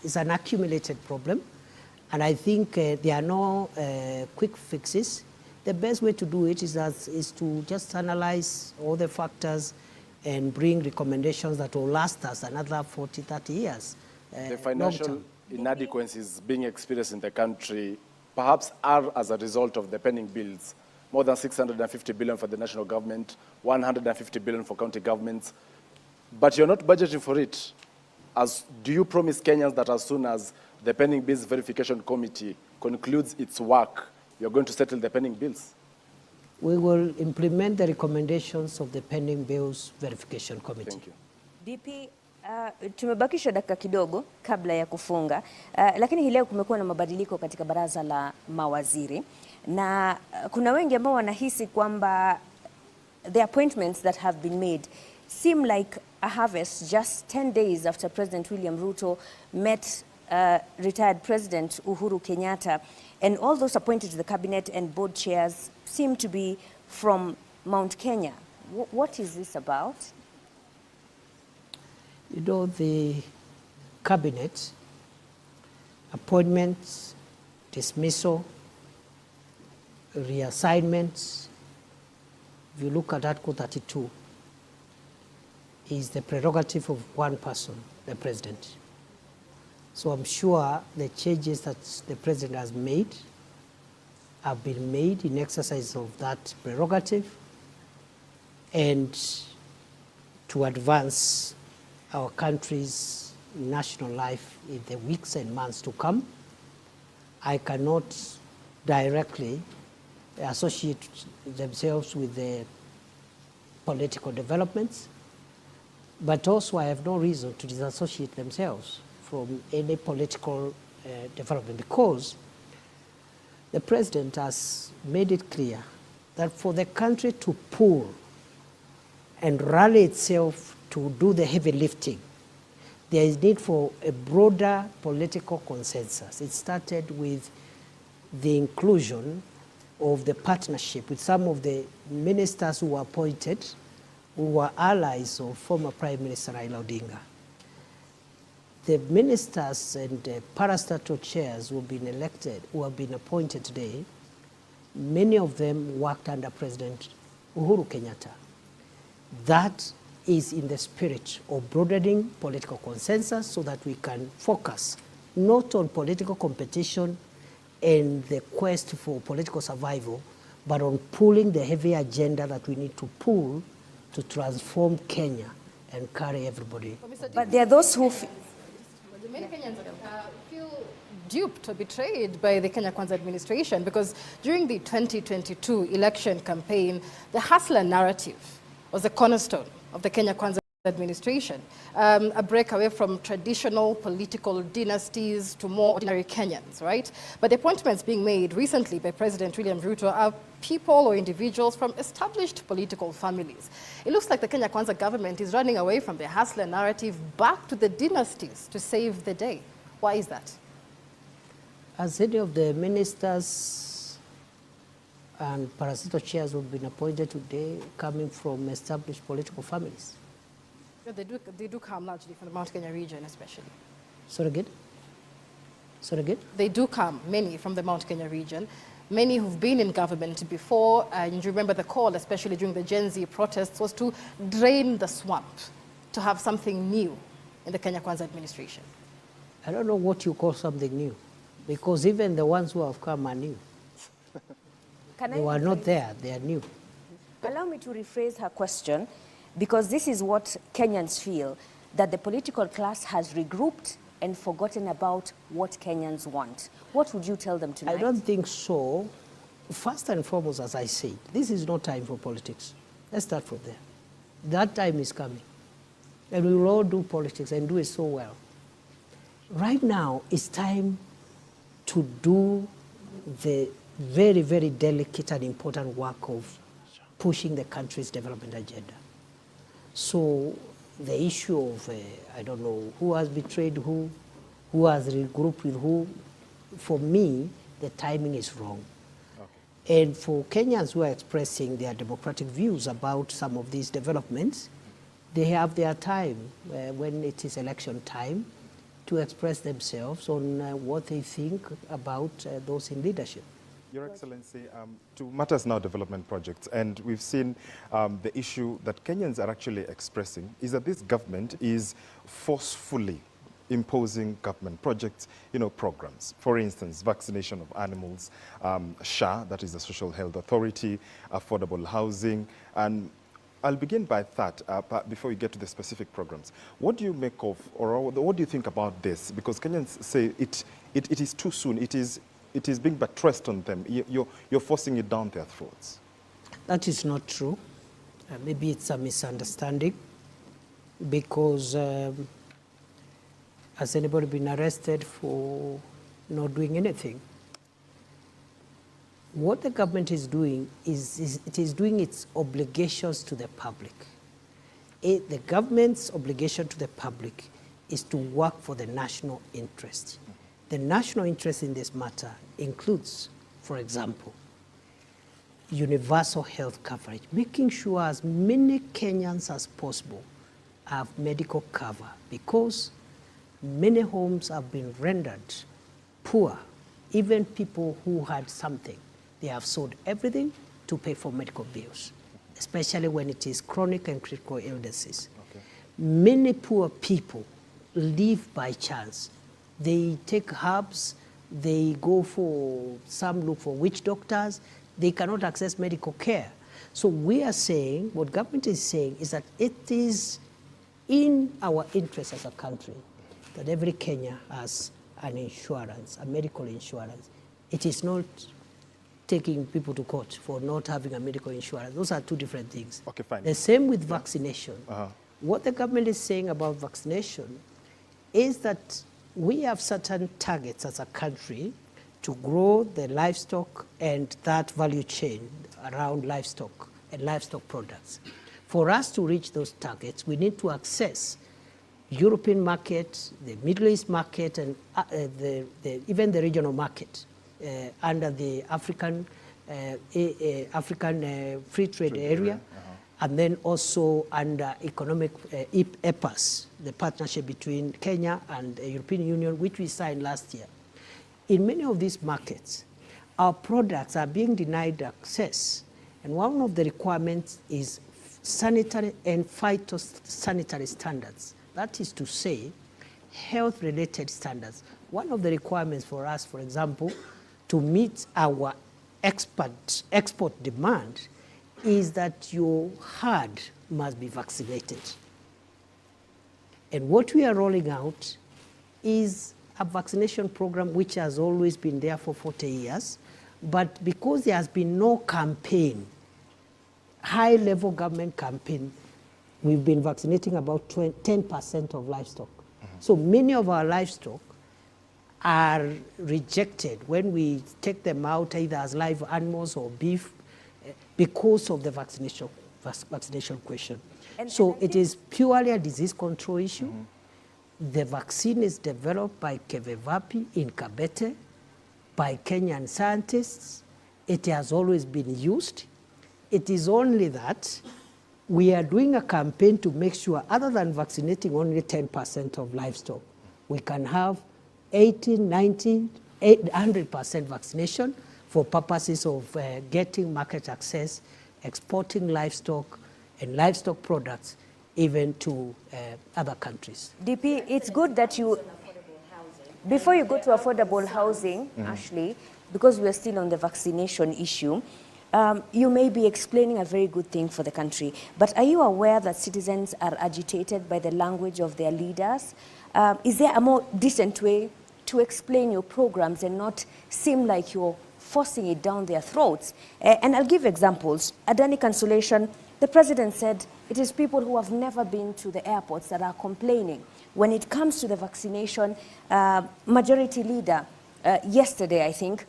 It's an accumulated problem, and I think there are no quick fixes. The best way to do it is to just analyze all the factors and bring recommendations that will last us another 40, 30 years. The financial inadequacies being experienced in the country perhaps are as a result of the pending bills. More than 650 billion for the national government, 150 billion for county governments. But you're not budgeting for it. Do you promise Kenyans that as soon as the pending bills verification committee concludes its work, you're going to settle the pending bills? We will implement the recommendations of the pending bills verification committee. Thank you. DP, tumebakisha dakika kidogo kabla ya kufunga, lakini hii leo kumekuwa na mabadiliko katika baraza la mawaziri, na kuna wengi ambao wanahisi kwamba the appointments that have been made seem like a harvest just 10 days after President William Ruto met retired President Uhuru Kenyatta, and all those appointed to the cabinet and board chairs seem to be from Mount Kenya. What is this about? You know, the cabinet, appointments, dismissal, reassignments, if you look at Article 32, is the prerogative of one person, the president. So I'm sure the changes that the president has made have been made in exercise of that prerogative and to advance our country's national life in the weeks and months to come. I cannot directly associate themselves with the political developments, but also I have no reason to disassociate themselves from any political development, because the president has made it clear that for the country to pull and rally itself to do the heavy lifting, there is need for a broader political consensus. It started with the inclusion of the partnership with some of the ministers who were appointed, who were allies of former Prime Minister Raila Odinga. The ministers and parastatal chairs who have been elected, who have been appointed today, many of them worked under President Uhuru Kenyatta. That is in the spirit of broadening political consensus so that we can focus not on political competition and the quest for political survival, but on pulling the heavy agenda that we need to pull to transform Kenya and carry everybody. But there are those who many Kenyans feel duped or betrayed by the Kenya Kwanza administration, because during the 2022 election campaign, the hustler narrative was the cornerstone of the Kenya Kwanza administration, a break away from traditional political dynasties to more ordinary Kenyans, right? But the appointments being made recently by President William Ruto are people or individuals from established political families. It looks like the Kenya Kwanza government is running away from the hustler narrative back to the dynasties to save the day. Why is that? As any of the ministers and parastatal chairs who have been appointed today coming from established political families? They do come largely from the Mount Kenya region, especially. Sorry again? Sorry again? They do come, many from the Mount Kenya region. Many who've been in government before, and you remember the call, especially during the Gen Z protests, was to drain the swamp, to have something new in the Kenya Kwanza administration. I don't know what you call something new, because even the ones who have come are new. They were not there, they are new. Allow me to rephrase her question, because this is what Kenyans feel, that the political class has regrouped and forgotten about what Kenyans want. What would you tell them tonight? I don't think so. First and foremost, as I said, this is no time for politics. Let's start from there. That time is coming. And we will all do politics and do it so well. Right now, it's time to do the very, very delicate and important work of pushing the country's development agenda. So the issue of, I don't know, who has betrayed who has regrouped with who, for me, the timing is wrong. Okay. And for Kenyans who are expressing their democratic views about some of these developments, they have their time when it is election time to express themselves on what they think about those in leadership. Your Excellency, to Matters Now development projects, and we've seen the issue that Kenyans are actually expressing is that this government is forcefully imposing government projects, programs. For instance, vaccination of animals, SHA, that is the Social Health Authority, affordable housing, and I'll begin by that before we get to the specific programs. What do you make of, or what do you think about this? Because Kenyans say it is too soon. It is being buttressed on them. You're forcing it down their throats. That is not true. Maybe it's a misunderstanding, because has anybody been arrested for not doing anything? What the government is doing is it is doing its obligations to the public. The government's obligation to the public is to work for the national interest. The national interest in this matter includes, for example, universal health coverage, making sure as many Kenyans as possible have medical cover, because many homes have been rendered poor. Even people who had something, they have sold everything to pay for medical bills, especially when it is chronic and critical illnesses. Okay. Many poor people live by chance. They take herbs, they go for, some look for witch doctors, they cannot access medical care. So we are saying, what government is saying is that it is in our interest as a country that every Kenya has an insurance, a medical insurance. It is not taking people to court for not having a medical insurance. Those are two different things. Okay, fine. The same with vaccination. What the government is saying about vaccination is that we have certain targets as a country to grow the livestock and that value chain around livestock and livestock products. For us to reach those targets, we need to access European market, the Middle East market, and even the regional market under the African free trade area, and then also under economic EPAS, the partnership between Kenya and the European Union, which we signed last year. In many of these markets, our products are being denied access, and one of the requirements is sanitary and phytosanitary standards. That is to say, health-related standards. One of the requirements for us, for example, to meet our export demand is that your herd must be vaccinated. And what we are rolling out is a vaccination program which has always been there for 40 years, but because there has been no campaign, high-level government campaign, we've been vaccinating about 10% of livestock. So many of our livestock are rejected when we take them out either as live animals or beef because of the vaccination question. So it is purely a disease control issue. The vaccine is developed by Kevevapi in Kabete, by Kenyan scientists. It has always been used. It is only that we are doing a campaign to make sure, other than vaccinating only 10% of livestock, we can have 80, 90, 100% vaccination for purposes of getting market access, exporting livestock and livestock products even to other countries. DP, it's good that you, before you go to affordable housing, Ashley, because we're still on the vaccination issue, you may be explaining a very good thing for the country, but are you aware that citizens are agitated by the language of their leaders? Is there a more decent way to explain your programs and not seem like you're forcing it down their throats? And I'll give examples. Adani Consolation, the president said it is people who have never been to the airports that are complaining. When it comes to the vaccination, majority leader yesterday, I think,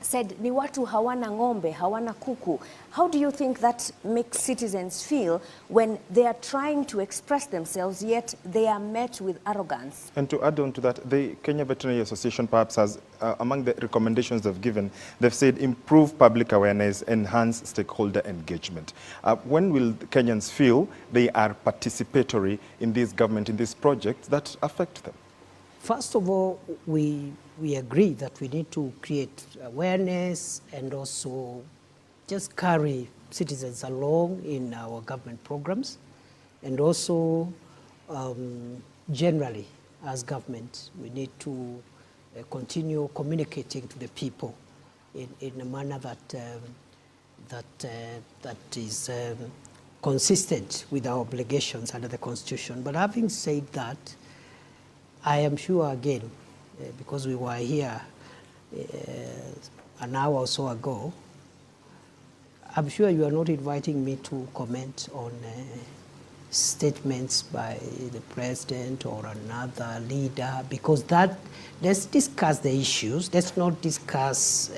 said ni watu hawana ng'ombe, hawana kuku. How do you think that makes citizens feel when they are trying to express themselves, yet they are met with arrogance? And to add on to that, the Kenya Veterinary Association perhaps has, among the recommendations they've given, they've said improve public awareness, enhance stakeholder engagement. When will Kenyans feel they are participatory in this government, in these projects that affect them? First of all, we agree that we need to create awareness and also just carry citizens along in our government programs, and also generally as government we need to continue communicating to the people in a manner that is consistent with our obligations under the Constitution. But having said that, I am sure again, because we were here an hour or so ago, I'm sure you are not inviting me to comment on statements by the president or another leader, because let's discuss the issues. Let's not discuss,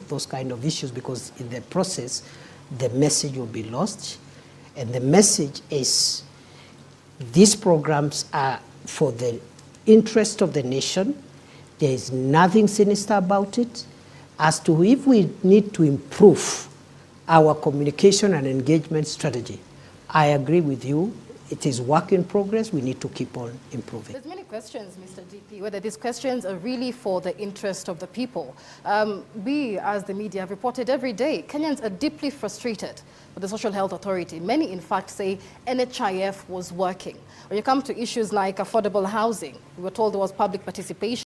those kind of issues, because in the process, the message will be lost. And the message is, these programs are for the interest of the nation. There is nothing sinister about it. As to if we need to improve our communication and engagement strategy, I agree with you. It is work in progress. We need to keep on improving. There's many questions, Mr. DP, whether these questions are really for the interest of the people. We, as the media, have reported every day, Kenyans are deeply frustrated with the Social Health Authority. Many, in fact, say NHIF was working. When you come to issues like affordable housing, we were told there was public participation.